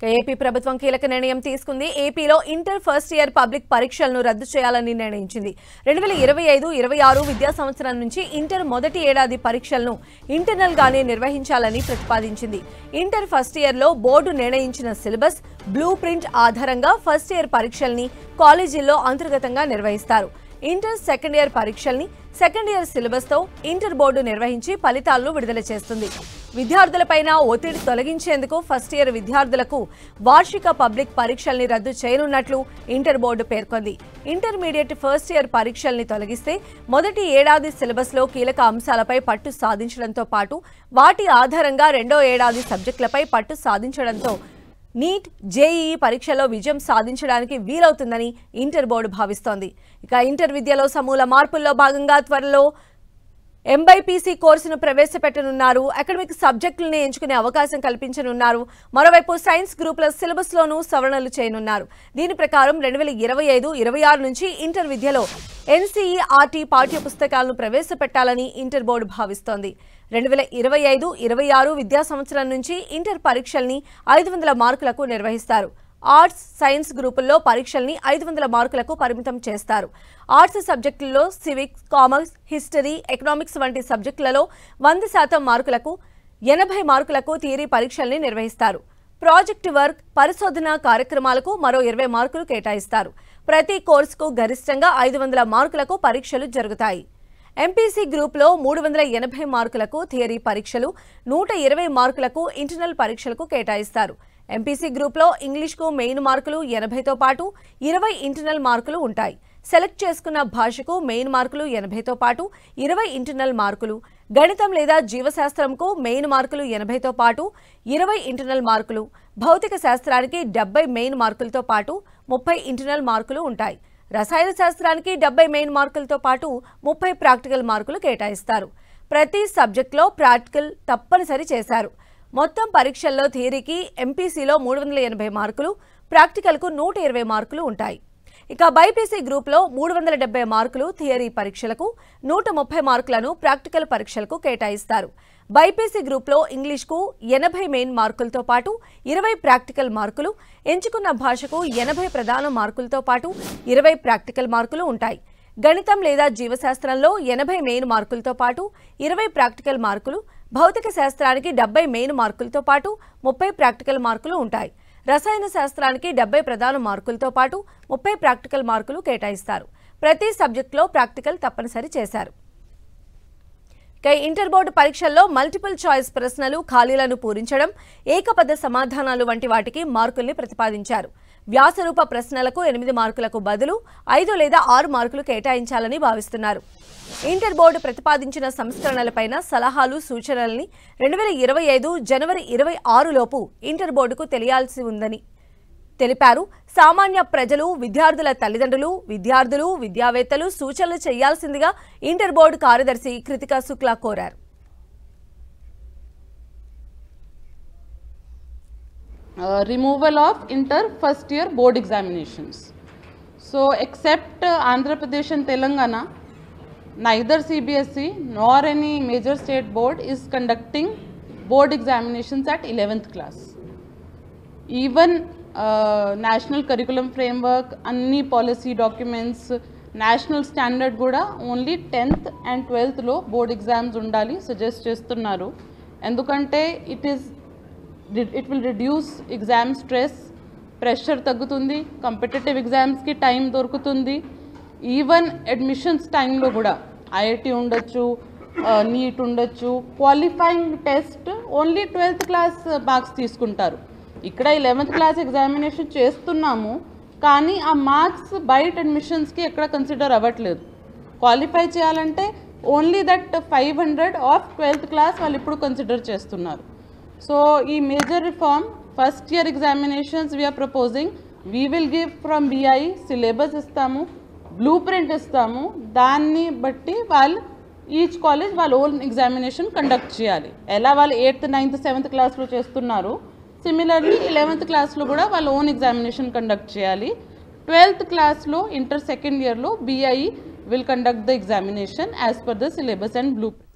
AP ప్రభుత్వం కీలక నిర్ణయం తీసుకుంది. ఏపీలో ఇంటర్ ఫస్ట్ ఇయర్ పబ్లిక్ పరీక్షలను రద్దు చేయాలని నిర్ణయించింది. 2025-26 విద్యా సంవత్సరం నుంచి ఇంటర్ మొదటి ఏడాది పరీక్షలను ఇంటర్నల్ గానే నిర్వహించాలని ప్రతిపాదించింది. ఇంటర్ ఫస్ట్ ఇయర్ లో బోర్డు నిర్ణయించిన సిలబస్, బ్లూ ప్రింట్ ఆధారంగా ఫస్ట్ ఇయర్ పరీక్షల్ని కాలేజీల్లో అంతర్గతంగా నిర్వహిస్తారు. ఇంటర్ సెకండ్ ఇయర్ పరీక్షల్ని సెకండ్ ఇయర్ సిలబస్ తో ఇంటర్ బోర్డు నిర్వహించి ఫలితాలను విడుదల చేస్తుంది. విద్యార్థులపైన ఒత్తిడి తొలగించేందుకు ఫస్ట్ ఇయర్ విద్యార్థులకు వార్షిక పబ్లిక్ పరీక్షల్ని రద్దు చేయనున్నట్లు ఇంటర్ బోర్డు పేర్కొంది. ఇంటర్మీడియట్ ఫస్ట్ ఇయర్ పరీక్షల్ని తొలగిస్తే మొదటి ఏడాది సిలబస్ లో కీలక అంశాలపై పట్టు సాధించడంతో పాటు వాటి ఆధారంగా రెండో ఏడాది సబ్జెక్టులపై పట్టు సాధించడంతో నీట్, జేఈఈ పరీక్షల్లో విజయం సాధించడానికి వీలవుతుందని ఇంటర్ బోర్డు భావిస్తోంది. ఇక ఇంటర్ విద్యలో సమూల మార్పుల్లో భాగంగా త్వరలో ఎంబైపీసీ కోర్సును ప్రవేశపెట్టనున్నారు. అకాడమిక్ సబ్జెక్టులను ఎంచుకునే అవకాశం కల్పించనున్నారు. మరోవైపు సైన్స్ గ్రూపుల సిలబస్లోనూ సవరణలు చేయనున్నారు. దీని ప్రకారం 2025-26 నుంచి ఇంటర్ విద్యలో ఎన్సీఈఆర్టీ పాఠ్య పుస్తకాలను ప్రవేశపెట్టాలని ఇంటర్ బోర్డు భావిస్తోంది. 2025-26 విద్యా సంవత్సరం నుంచి ఇంటర్ పరీక్షల్ని 500 మార్కులకు నిర్వహిస్తారు. ఆర్ట్స్, సైన్స్ గ్రూపుల్లో పరీక్షల్ని 500 మార్కులకు పరిమితం చేస్తారు. ఆర్ట్స్ సబ్జెక్టుల్లో సివిక్స్, కామర్స్, హిస్టరీ, ఎకనామిక్స్ వంటి సబ్జెక్టులలో 100% మార్కులకు, 80 మార్కులకు థియరీ పరీక్షల్ని నిర్వహిస్తారు. ప్రాజెక్టు వర్క్, పరిశోధన కార్యక్రమాలకు మరో 20 మార్కులు కేటాయిస్తారు. ప్రతి కోర్సుకు గరిష్టంగా 500 మార్కులకు పరీక్షలు జరుగుతాయి. ఎంపీసీ గ్రూప్లో 380 మార్కులకు థియరీ పరీక్షలు, 120 మార్కులకు ఇంటర్నల్ పరీక్షలకు కేటాయిస్తారు. ఎంపీసీ గ్రూప్లో ఇంగ్లీష్కు మెయిన్ మార్కులు 80తో పాటు 20 ఇంటర్నల్ మార్కులు ఉంటాయి. సెలెక్ట్ చేసుకున్న భాషకు మెయిన్ మార్కులు 80తో పాటు 20 ఇంటర్నల్ మార్కులు, గణితం లేదా జీవశాస్త్రంకు మెయిన్ మార్కులు 80తో పాటు 20 ఇంటర్నల్ మార్కులు, భౌతిక శాస్త్రానికి 70 మెయిన్ మార్కులతో పాటు 30 ఇంటర్నల్ మార్కులు ఉంటాయి. రసాయన శాస్త్రానికి 70 మెయిన్ మార్కులతో పాటు 30 ప్రాక్టికల్ మార్కులు కేటాయిస్తారు. ప్రతి సబ్జెక్టులో ప్రాక్టికల్ తప్పనిసరి చేశారు. మొత్తం పరీక్షల్లో థియరీకి ఎంపీసీలో 380 మార్కులు, ప్రాక్టికల్కు 120 మార్కులు ఉంటాయి. ఇక బైపీసీ గ్రూప్లో 370 మార్కులు థియరీ పరీక్షలకు, 130 మార్కులను ప్రాక్టికల్ పరీక్షలకు కేటాయిస్తారు. బైపీసీ గ్రూప్లో ఇంగ్లీష్కు 80 మెయిన్ మార్కులతో పాటు 20 ప్రాక్టికల్ మార్కులు, ఎంచుకున్న భాషకు 80 ప్రధాన మార్కులతో పాటు 20 ప్రాక్టికల్ మార్కులు ఉంటాయి. గణితం లేదా జీవశాస్త్రంలో 80 మెయిన్ మార్కులతో పాటు 20 ప్రాక్టికల్ మార్కులు, భౌతిక శాస్త్రానికి 70 మెయిన్ మార్కులతో పాటు 30 ప్రాక్టికల్ మార్కులు ఉంటాయి. రసాయన శాస్త్రానికి 70 ప్రధాన మార్కులతో పాటు 30 ప్రాక్టికల్ మార్కులు కేటాయిస్తారు. ప్రతి సబ్జెక్టులో ప్రాక్టికల్ తప్పనిసరి చేశారు. ఇంటర్ బోర్డు పరీక్షల్లో మల్టిపుల్ చాయిస్ ప్రశ్నలు, ఖాళీలను పూరించడం, ఏకపద సమాధానాలు వంటి వాటికి మార్కుల్ని ప్రతిపాదించారు. వ్యాసరూప ప్రశ్నలకు 8 మార్కులకు బదులు 5 లేదా 6 మార్కులు కేటాయించాలని భావిస్తున్నారు. ఇంటర్ బోర్డు ప్రతిపాదించిన సంస్కరణలపైన సలహాలు, సూచనల్ని 2025 జనవరి 26 లోపు ఇంటర్ బోర్డుకు తెలియాల్సి ఉందని తెలిపారు. సామాన్య ప్రజలు, విద్యార్థుల తల్లిదండ్రులు, విద్యార్థులు, విద్యావేత్తలు సూచనలు చేయాల్సిందిగా ఇంటర్ బోర్డు కార్యదర్శి కృతికా శుక్లా కోరారు. Removal of inter first year board examinations. So except Andhra Pradesh and Telangana, neither CBSE nor any major state board is conducting board examinations at 11th class. Even national curriculum framework, any policy documents, national standard kuda only 10th and 12th lo board exams undali suggest chestunnaru. Endukante it will reduce exam stress, pressure tagutundi, competitive exams ki time dorkutundi. Even admissions time lo kuda IIT undachu, NEET undachu, qualifying test only 12th class marks తీసుకుంటారు. ఇక్కడ 11th class examination చేస్తున్నాము, కానీ ఆ marks బయట అడ్మిషన్స్కి ఎక్కడ consider అవ్వట్లేదు. Qualify చేయాలంటే only that 500 of 12th class వాళ్ళు ఇప్పుడు కన్సిడర్ చేస్తున్నారు. సో ఈ major reform first year examinations we are proposing, we will give from BI syllabus ఇస్తాము, బ్లూ ప్రింట్ ఇస్తాము. దాన్ని బట్టి వాళ్ళు ఈచ్ కాలేజ్ వాళ్ళ ఓన్ ఎగ్జామినేషన్ కండక్ట్ చేయాలి. ఎలా వాళ్ళు 8th, 9th, 7th క్లాస్లో చేస్తున్నారు, సిమిలర్లీ 11th క్లాస్లో కూడా వాళ్ళ ఓన్ ఎగ్జామినేషన్ కండక్ట్ చేయాలి. 12th క్లాస్లో ఇంటర్ సెకండ్ ఇయర్లో BI will conduct the examination as per the syllabus and blueprint.